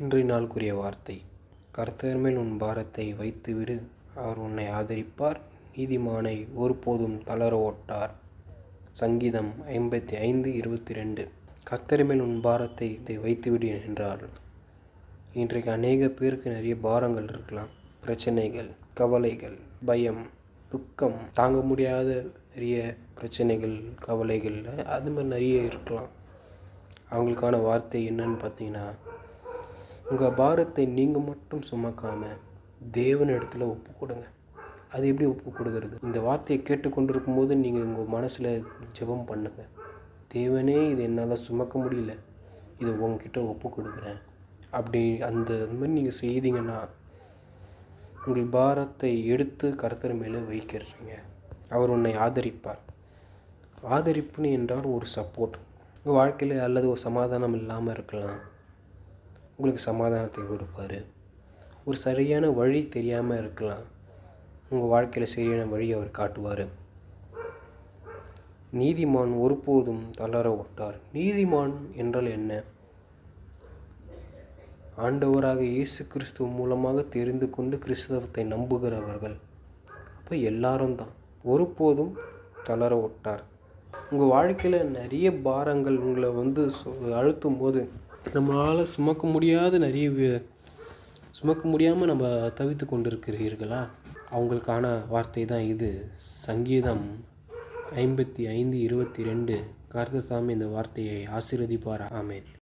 இன்றைய நாளுக்குரிய வார்த்தை, கர்த்தர் மேல் உன் பாரத்தை வைத்துவிடு, அவர் உன்னை ஆதரிப்பார், நீதிமானை ஒருபோதும் தளர ஓட்டார். சங்கீதம் 55:22. கர்த்தர் மேல் உன் பாரத்தை வைத்துவிடு என்றால், இன்றைக்கு அநேக பேருக்கு நிறைய பாரங்கள் இருக்கலாம். பிரச்சனைகள், கவலைகள், பயம், துக்கம், தாங்க முடியாத நிறைய பிரச்சனைகள், கவலைகள், அது மாதிரி நிறைய இருக்கலாம். அவங்களுக்கான வார்த்தை என்னன்னு பார்த்தீங்கன்னா, உங்கள் பாரத்தை நீங்கள் மட்டும் சுமக்காமல் தேவனிடத்தில் ஒப்பு கொடுங்க. அது எப்படி ஒப்பு கொடுக்கறது? இந்த வார்த்தையை கேட்டுக்கொண்டிருக்கும் போது நீங்கள் உங்கள் மனசில் ஜெபம் பண்ணுங்கள். தேவனே, இது என்னால் சுமக்க முடியல, இதை உங்ககிட்ட ஒப்பு கொடுக்குறேன். அப்படி அந்த மாதிரி நீங்கள் செய்தீங்கன்னா, உங்கள் பாரத்தை எடுத்து கர்த்தர் மேலே வைக்கிறீங்க. அவர் உன்னை ஆதரிப்பார். ஆதரிப்புன்னு என்றால் ஒரு சப்போர்ட். உங்கள் வாழ்க்கையில் அல்லது ஒரு சமாதானம் இல்லாமல் இருக்கலாம், உங்களுக்கு சமாதானத்தை கொடுப்பார். ஒரு சரியான வழி தெரியாமல் இருக்கலாம், உங்கள் வாழ்க்கையில் சரியான வழி அவர் காட்டுவார். நீதிமான் ஒருபோதும் தளர ஓட்டார். நீதிமான் என்றால் என்ன? ஆண்டவராக இயேசு கிறிஸ்துவ மூலமாக தெரிந்து கொண்டு கிறிஸ்தவத்தை நம்புகிறவர்கள். அப்போ எல்லாரும் தான். ஒருபோதும் தளர ஓட்டார். உங்கள் வாழ்க்கையில் நிறைய பாரங்கள் உங்களை அழுத்தும் போது, நம்மளால் சுமக்க முடியாமல் நம்ம தவித்து கொண்டிருக்கிறீர்களா? அவங்களுக்கான வார்த்தை தான் இது. சங்கீதம் 55:22. கர்த்தர் தாமே இந்த வார்த்தையை ஆசீர்வதிப்பார். ஆமென்.